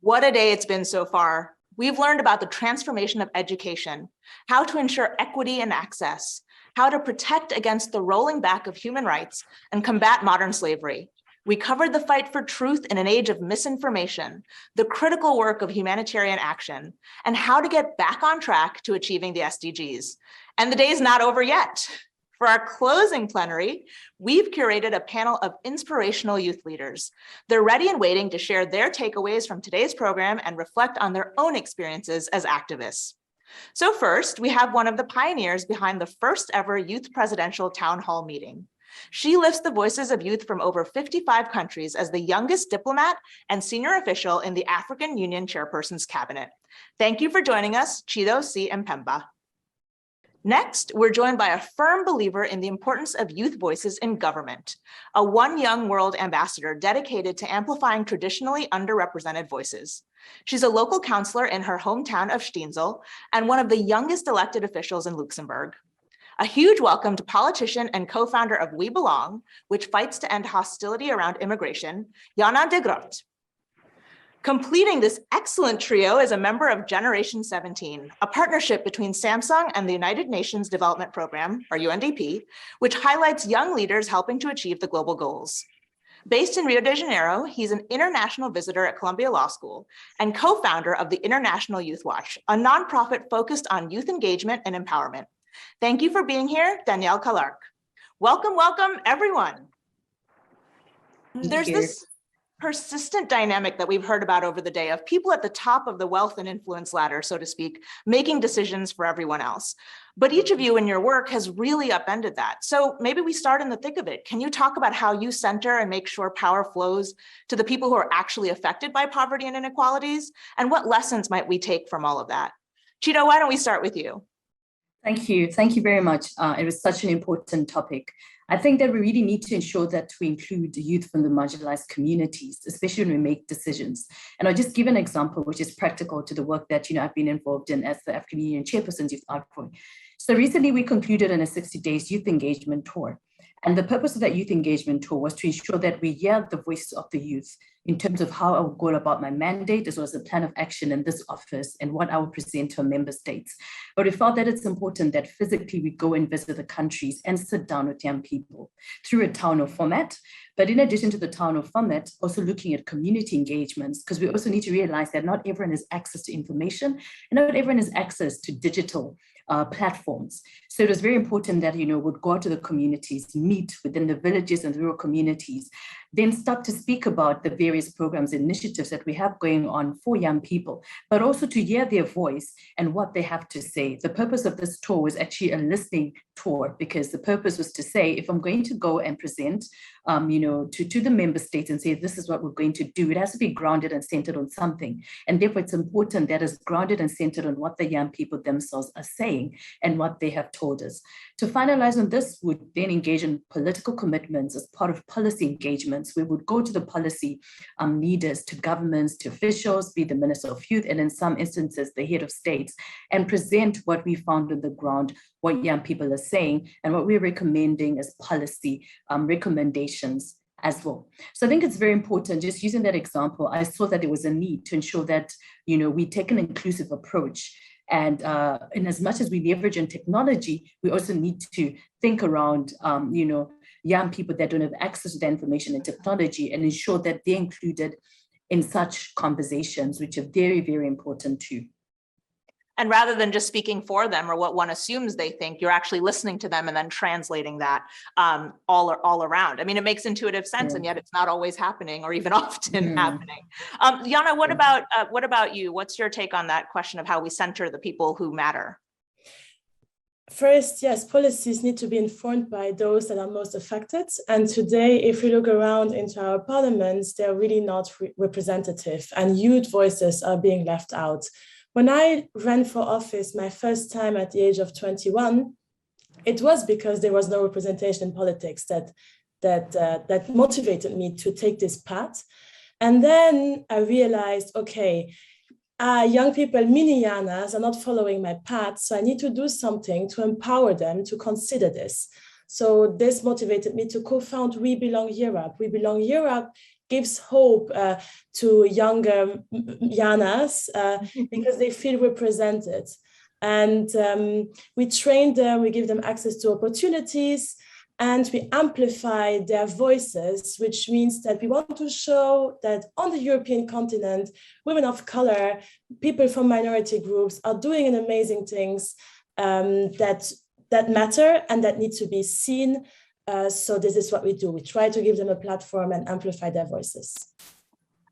What a day it's been so far. We've learned about the transformation of education, how to ensure equity and access, how to protect against the rolling back of human rights and combat modern slavery. We covered the fight for truth in an age of misinformation, the critical work of humanitarian action, and how to get back on track to achieving the SDGs. And the day's not over yet. For our closing plenary, we've curated a panel of inspirational youth leaders. They're ready and waiting to share their takeaways from today's program and reflect on their own experiences as activists. So first, we have one of the pioneers behind the first ever youth presidential town hall meeting. She lifts the voices of youth from over 55 countries as the youngest diplomat and senior official in the African Union Chairperson's cabinet. Thank you for joining us, Chido C. Mpemba. Next, we're joined by a firm believer in the importance of youth voices in government, a One Young World ambassador dedicated to amplifying traditionally underrepresented voices. She's a local councillor in her hometown of Steenzel and one of the youngest elected officials in Luxembourg. A huge welcome to politician and co-founder of We Belong, which fights to end hostility around immigration, Jana de Groot. Completing this excellent trio is a member of Generation 17, a partnership between Samsung and the United Nations Development Program, or UNDP, which highlights young leaders helping to achieve the global goals. Based in Rio de Janeiro, he's an international visitor at Columbia Law School and co-founder of the International Youth Watch, a nonprofit focused on youth engagement and empowerment. Thank you for being here, Danielle Calarc. Welcome, welcome, everyone. There's this persistent dynamic that we've heard about over the day of people at the top of the wealth and influence ladder, so to speak, making decisions for everyone else. But each of you in your work has really upended that. So maybe we start in the thick of it. Can you talk about how you center and make sure power flows to the people who are actually affected by poverty and inequalities? And what lessons might we take from all of that? Chido, why don't we start with you? Thank you. Thank you very much. It was such an important topic. I think that we really need to ensure that we include the youth from the marginalized communities, especially when we make decisions. And I'll just give an example, which is practical to the work that I've been involved in as the African Union Chairperson's Youth Outpoint. So recently we concluded on a 60 days youth engagement tour. And the purpose of that youth engagement tour was to ensure that we hear the voices of the youth in terms of how I will go about my mandate, as well as the plan of action in this office and what I will present to our member states. But we felt that it's important that physically we go and visit the countries and sit down with young people through a town hall format. But in addition to the town hall format, also looking at community engagements, because we also need to realize that not everyone has access to information and not everyone has access to digital platforms. So it was very important that, would go out to the communities, meet within the villages and rural communities, then start to speak about the various programs, initiatives that we have going on for young people, but also to hear their voice and what they have to say. The purpose of this tour was actually a listening tour, because the purpose was to say, if I'm going to go and present, to the member states and say, this is what we're going to do, it has to be grounded and centered on something. And therefore it's important that it's grounded and centered on what the young people themselves are saying and what they have told us. To finalize on this, would then engage in political commitments as part of policy engagements. We would go to the policy leaders, to governments, to officials, be the Minister of Youth, and in some instances, the head of states, and present what we found on the ground, what young people are saying, and what we're recommending as policy recommendations as well. So I think it's very important, just using that example, I saw that there was a need to ensure that, we take an inclusive approach. And as much as we leverage on technology, we also need to think around, young people that don't have access to that information and technology, and ensure that they're included in such conversations, which are very, very important too. And rather than just speaking for them or what one assumes they think, you're actually listening to them and then translating that all around. I mean, it makes intuitive sense, and yet it's not always happening or even often happening. Jana, what about you? What's your take on that question of how we center the people who matter? First, yes, policies need to be informed by those that are most affected. And today, if we look around into our parliaments, they're really not representative, and youth voices are being left out. When I ran for office my first time at the age of 21, it was because there was no representation in politics that motivated me to take this path. And then I realized, okay, young people, mini Yanas, are not following my path, so I need to do something to empower them to consider this. So this motivated me to co-found We Belong Europe. We Belong Europe gives hope to younger Yanas because they feel represented. And we train them, we give them access to opportunities, and we amplify their voices, which means that we want to show that on the European continent, women of color, people from minority groups are doing amazing things that matter and that need to be seen. So this is what we do. We try to give them a platform and amplify their voices.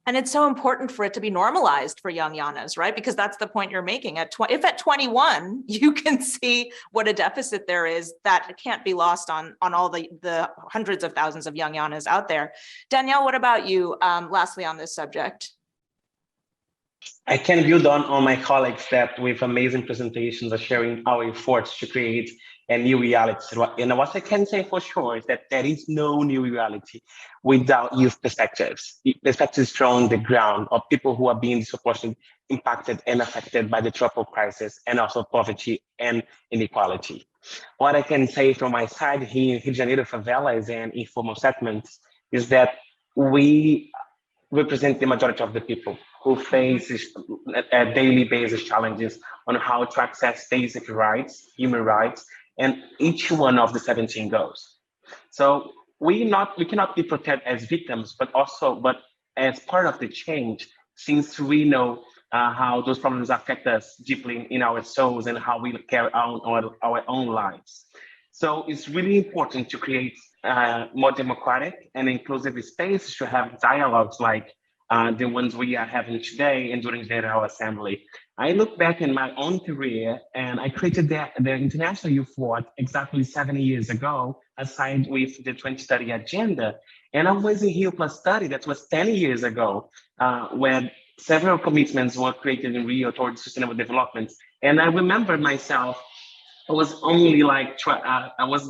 And it's so important for it to be normalized for young Yanas, right? Because that's the point you're making. If at 21, you can see what a deficit there is, that can't be lost on all the hundreds of thousands of young Yanas out there. Danielle, what about you, lastly, on this subject? I can build on my colleagues that with amazing presentations are sharing our efforts to create a new reality. And what I can say for sure is that there is no new reality without youth perspectives. Perspectives from the ground of people who are being disproportionately impacted and affected by the trouble crisis and also poverty and inequality. What I can say from my side here in Rio de Janeiro favelas and informal settlements is that we represent the majority of the people who face daily basis challenges on how to access basic rights, human rights, and each one of the 17 goals. So we cannot be protected as victims, but as part of the change, since we know how those problems affect us deeply in our souls and how we carry on our own lives. So it's really important to create more democratic and inclusive spaces to have dialogues like the ones we are having today and during the General Assembly. I look back in my own career and I created the International Youth Board exactly 7 years ago, assigned with the 2030 agenda. And I was in Rio Plus 30, that was 10 years ago, where several commitments were created in Rio towards sustainable development. And I remember myself, I was only like, I was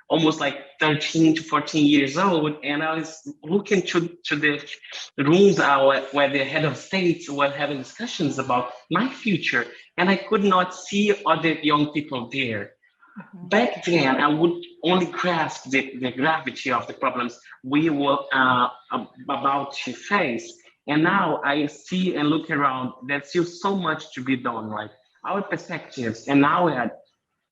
almost like 13 to 14 years old, and I was looking to the rooms where the head of states were having discussions about my future, and I could not see other young people there. Mm-hmm. Back then, I would only grasp the gravity of the problems we were about to face. And now I see and look around, there's still so much to be done. Like our perspectives and our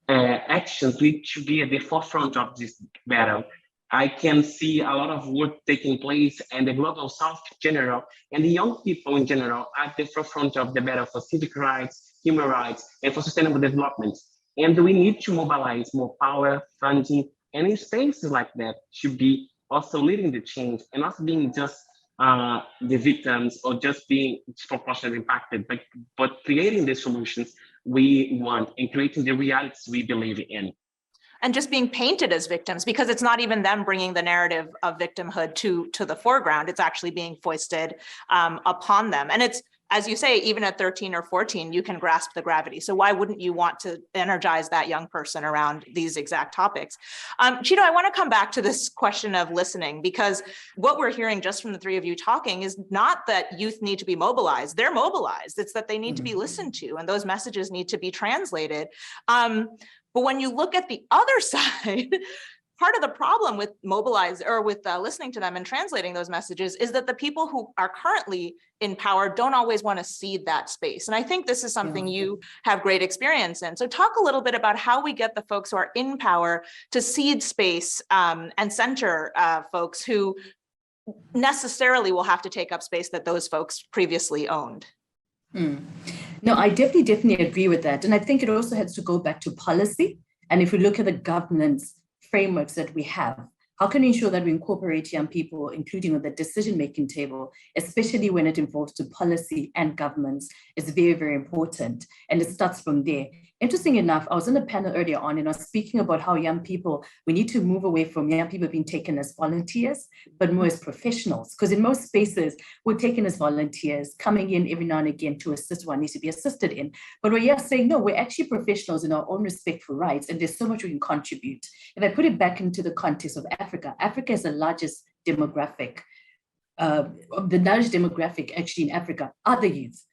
actions need to be at the forefront of this battle. I can see a lot of work taking place in the global south in general, and the young people in general are at the forefront of the battle for civic rights, human rights, and for sustainable development. And we need to mobilize more power, funding, and in spaces like that to be also leading the change and not being just the victims or just being disproportionately impacted, but creating the solutions we want and creating the realities we believe in. And just being painted as victims, because it's not even them bringing the narrative of victimhood to the foreground, it's actually being foisted upon them. And it's, as you say, even at 13 or 14, you can grasp the gravity. So why wouldn't you want to energize that young person around these exact topics? Chito, I want to come back to this question of listening, because what we're hearing just from the three of you talking is not that youth need to be mobilized. They're mobilized. It's that they need to be listened to, and those messages need to be translated. But when you look at the other side, part of the problem with listening to them and translating those messages is that the people who are currently in power don't always want to cede that space. And I think this is something you have great experience in. So talk a little bit about how we get the folks who are in power to cede space and center folks who necessarily will have to take up space that those folks previously owned. No, I definitely agree with that. And I think it also has to go back to policy. And if we look at the governance frameworks that we have, how can we ensure that we incorporate young people, including on the decision-making table, especially when it involves to policy and governments, is very, very important. And it starts from there. Interesting enough, I was on a panel earlier on and I was speaking about how young people, we need to move away from young people being taken as volunteers, but more as professionals. Because in most spaces, we're taken as volunteers, coming in every now and again to assist what needs to be assisted in. But we're saying, no, we're actually professionals in our own respect for rights, and there's so much we can contribute. If I put it back into the context of Africa, Africa is the largest demographic. The largest demographic actually in Africa are the youth.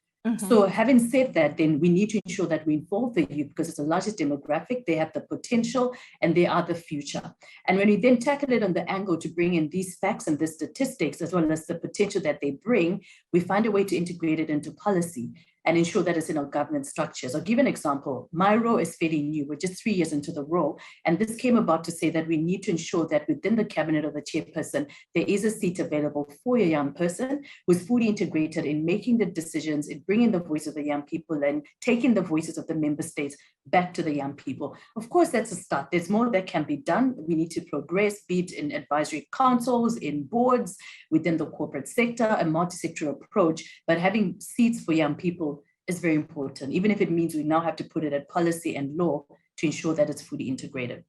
So having said that, then we need to ensure that we involve the youth because it's the largest demographic, they have the potential and they are the future. And when we then tackle it on the angle to bring in these facts and the statistics, as well as the potential that they bring, we find a way to integrate it into policy and ensure that it's in our governance structures. I'll give an example. My role is fairly new. We're just 3 years into the role. And this came about to say that we need to ensure that within the cabinet of the chairperson, there is a seat available for a young person who's fully integrated in making the decisions, in bringing the voice of the young people and taking the voices of the member states back to the young people. Of course, that's a start. There's more that can be done. We need to progress, be it in advisory councils, in boards, within the corporate sector, a multi-sectoral approach, but having seats for young people is very important, even if it means we now have to put it at policy and law to ensure that it's fully integrated.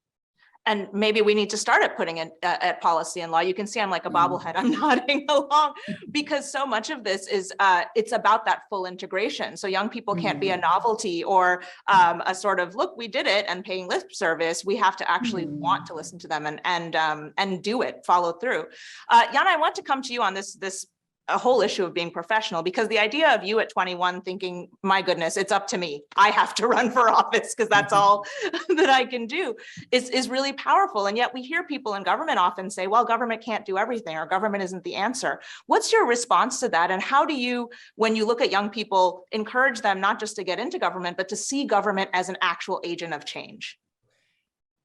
And maybe we need to start at putting it at policy and law. You can see I'm like a bobblehead, I'm nodding along, because so much of this is, it's about that full integration. So young people can't be a novelty or a sort of, look, we did it and paying lip service. We have to actually want to listen to them and do it, follow through. Jana, I want to come to you on this a whole issue of being professional, because the idea of you at 21 thinking, my goodness, it's up to me, I have to run for office because that's all that I can do, is really powerful. And yet we hear people in government often say, well, government can't do everything, or government isn't the answer. What's your response to that? And how do you, when you look at young people, encourage them not just to get into government, but to see government as an actual agent of change?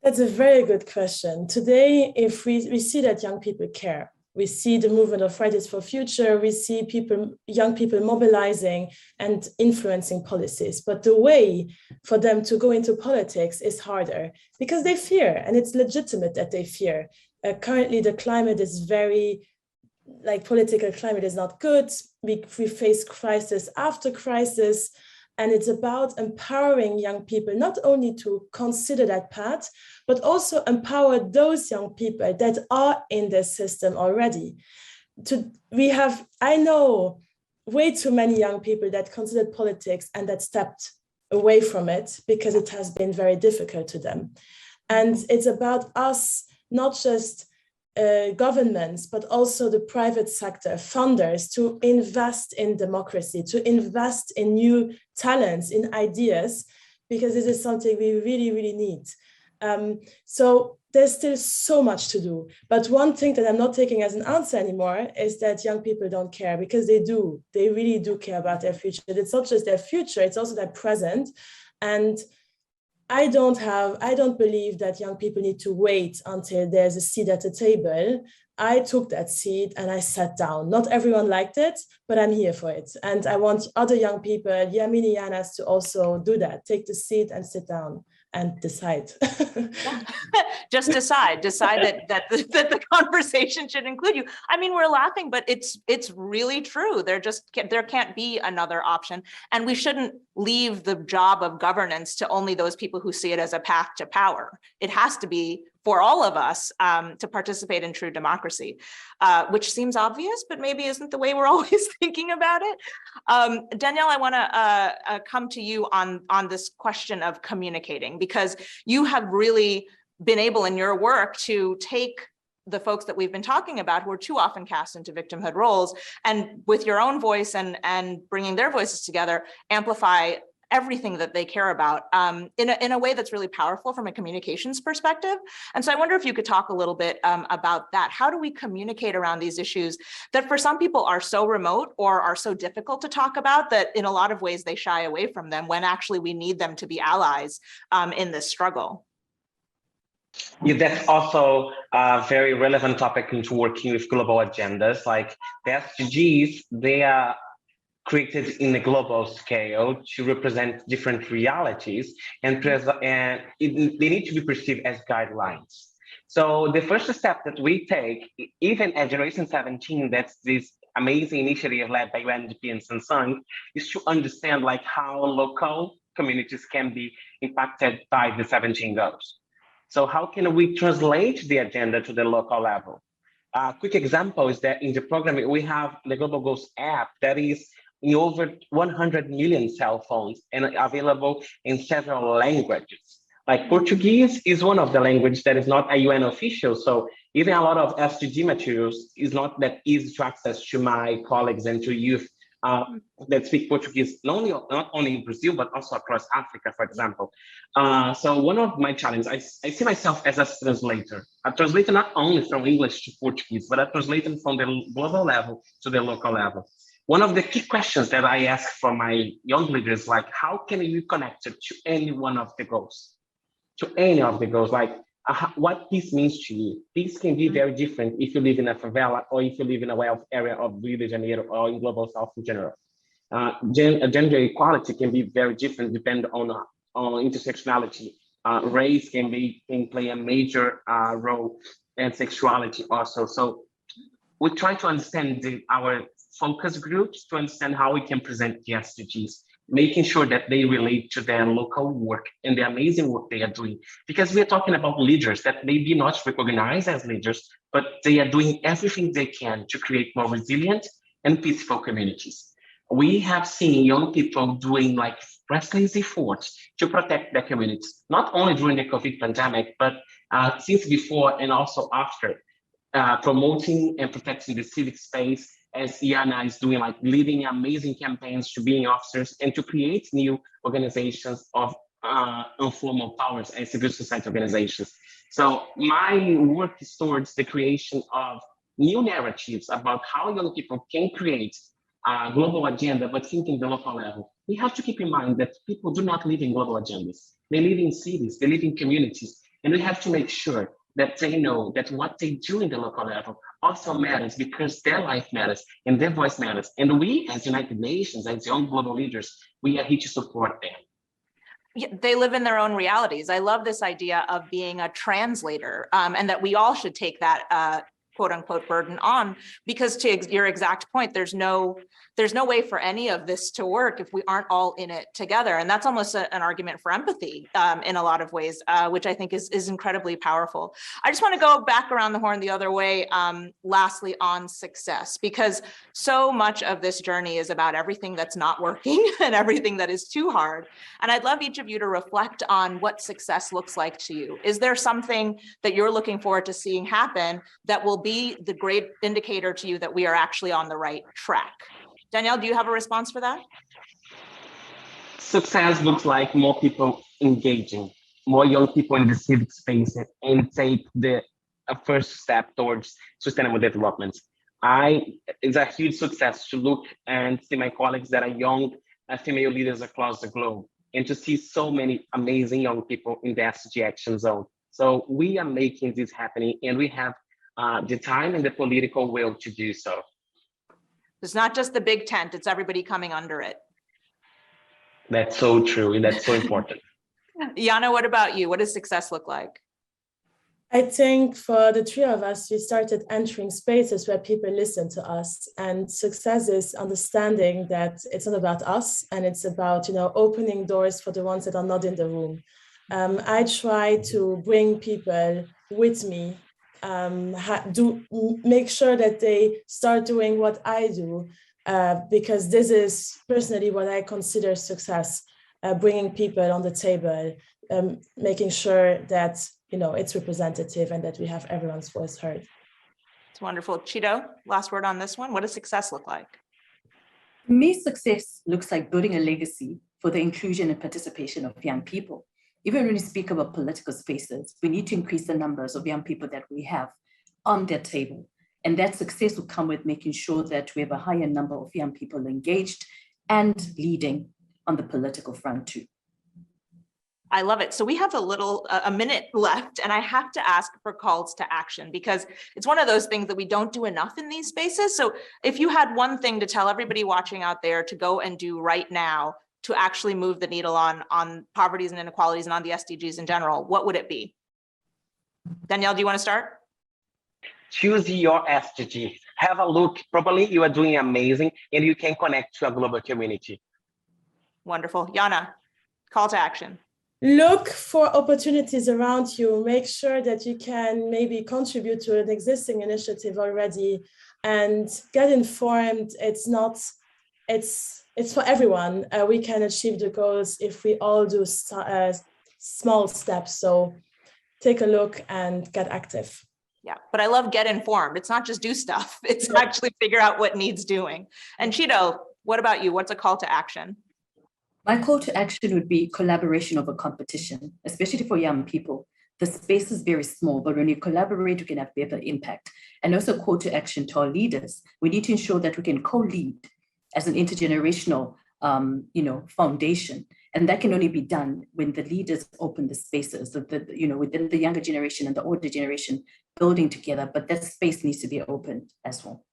That's a very good question. Today, if we see that young people care, we see the movement of Fridays for Future, we see young people mobilizing and influencing policies. But the way for them to go into politics is harder because they fear, and it's legitimate that they fear. Currently, the climate is political climate is not good. We face crisis after crisis. And it's about empowering young people, not only to consider that path, but also empower those young people that are in the system already. I know way too many young people that considered politics and that stepped away from it because it has been very difficult to them. And it's about us, not just governments, but also the private sector, funders, to invest in democracy, to invest in new talents, in ideas, because this is something we really, really need. So there's still so much to do. But one thing that I'm not taking as an answer anymore is that young people don't care, because they do. They really do care about their future. It's not just their future, it's also their present. And I don't believe that young people need to wait until there's a seat at the table. I took that seat and I sat down. Not everyone liked it, but I'm here for it. And I want other young people, mini Yanas, to also do that. Take the seat and sit down and decide. Just decide that the conversation should include you. I mean, we're laughing, but it's really true. There can't be another option. And we shouldn't leave the job of governance to only those people who see it as a path to power. It has to be for all of us to participate in true democracy, which seems obvious, but maybe isn't the way we're always thinking about it. Danielle, I want to come to you on this question of communicating, because you have really been able in your work to take the folks that we've been talking about who are too often cast into victimhood roles, and with your own voice and bringing their voices together, amplify everything that they care about in a way that's really powerful from a communications perspective. And so I wonder if you could talk a little bit about that. How do we communicate around these issues that for some people are so remote or are so difficult to talk about that in a lot of ways they shy away from them, when actually we need them to be allies in this struggle? Yeah, that's also a very relevant topic into working with global agendas. Like the SDGs, they are created in a global scale to represent different realities, and they need to be perceived as guidelines. So the first step that we take, even at Generation 17, that's this amazing initiative led by UNDP and Samsung, is to understand like how local communities can be impacted by the 17 goals. So how can we translate the agenda to the local level? A quick example is that in the program, we have the Global Goals app that is in over 100 million cell phones and available in several languages. Like Portuguese is one of the languages that is not a UN official. So even a lot of SDG materials is not that easy to access to my colleagues and to youth that speak Portuguese, not only in Brazil, but also across Africa, for example. So one of my challenges, I see myself as a translator. A translator not only from English to Portuguese, but a translator from the global level to the local level. One of the key questions that I ask for my young leaders, like, how can you connect it to any one of the goals? To any of the goals, like what peace means to you. Peace can be very different if you live in a favela or if you live in a wealth area of Rio de Janeiro or in Global South in general. Gender equality can be very different depending on intersectionality. Race can play a major role, and sexuality also. So we try to understand our focus groups to understand how we can present the SDGs, making sure that they relate to their local work and the amazing work they are doing. Because we are talking about leaders that may be not recognized as leaders, but they are doing everything they can to create more resilient and peaceful communities. We have seen young people doing like restless efforts to protect their communities, not only during the COVID pandemic, but since before and also after, promoting and protecting the civic space, as Iana is doing, like leading amazing campaigns to being officers and to create new organizations of informal powers and civil society organizations. So my work is towards the creation of new narratives about how young people can create a global agenda, but thinking the local level. We have to keep in mind that people do not live in global agendas. They live in cities, they live in communities, and we have to make sure that they know that what they do in the local level also matters because their life matters and their voice matters. And we, as United Nations, as young global leaders, we are here to support them. Yeah, they live in their own realities. I love this idea of being a translator, and that we all should take that quote unquote burden on, because to your exact point, there's no way for any of this to work if we aren't all in it together. And that's almost an argument for empathy in a lot of ways, which I think is incredibly powerful. I just want to go back around the horn the other way, lastly on success, because so much of this journey is about everything that's not working and everything that is too hard. And I'd love each of you to reflect on what success looks like to you. Is there something that you're looking forward to seeing happen that will be the great indicator to you that we are actually on the right track? Danielle, do you have a response for that? Success looks like more people engaging, more young people in the civic space and take the first step towards sustainable development. It's a huge success to look and see my colleagues that are young female leaders across the globe and to see so many amazing young people in the SDG Action Zone. So we are making this happening and we have the time and the political will to do so. It's not just the big tent, it's everybody coming under it. That's so true, and that's so important. Iana, what about you? What does success look like? I think for the three of us, we started entering spaces where people listen to us, and success is understanding that it's not about us and it's about, opening doors for the ones that are not in the room. I try to bring people with me, make sure that they start doing what I do, because this is personally what I consider success, bringing people on the table, making sure that it's representative and that we have everyone's voice heard. It's wonderful. Chito, last word on this one. What does success look like? For me, success looks like building a legacy for the inclusion and participation of young people. Even when we speak about political spaces, we need to increase the numbers of young people that we have on their table. And that success will come with making sure that we have a higher number of young people engaged and leading on the political front too. I love it. So we have a minute left, and I have to ask for calls to action because it's one of those things that we don't do enough in these spaces. So if you had one thing to tell everybody watching out there to go and do right now to actually move the needle on poverty and inequalities and on the SDGs in general, what would it be? Danielle, do you want to start? Choose your SDG. Have a look. Probably you are doing amazing and you can connect to a global community. Wonderful. Yana, call to action. Look for opportunities around you. Make sure that you can maybe contribute to an existing initiative already and get informed. It's for everyone. We can achieve the goals if we all do small steps. So take a look and get active. Yeah, but I love get informed. It's not just do stuff. It's actually figure out what needs doing. And Chito, What about you? What's a call to action? My call to action would be collaboration over competition, especially for young people. The space is very small, but when you collaborate, you can have better impact. And also call to action to our leaders. We need to ensure that we can co-lead as an intergenerational foundation. And that can only be done when the leaders open the spaces, within the younger generation and the older generation building together, but that space needs to be open as well.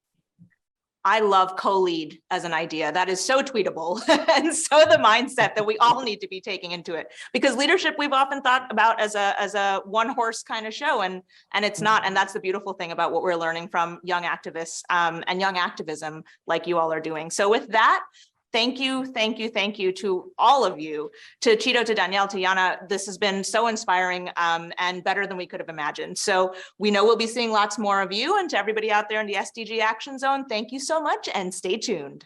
I love co-lead as an idea. That is so tweetable and so the mindset that we all need to be taking into it, because leadership we've often thought about as a one horse kind of show, and it's not. And that's the beautiful thing about what we're learning from young activists and young activism like you all are doing. So with that, thank you to all of you, to Chito, to Danielle, to Yana. This has been so inspiring and better than we could have imagined. So we know we'll be seeing lots more of you, and to everybody out there in the SDG Action Zone, thank you so much and stay tuned.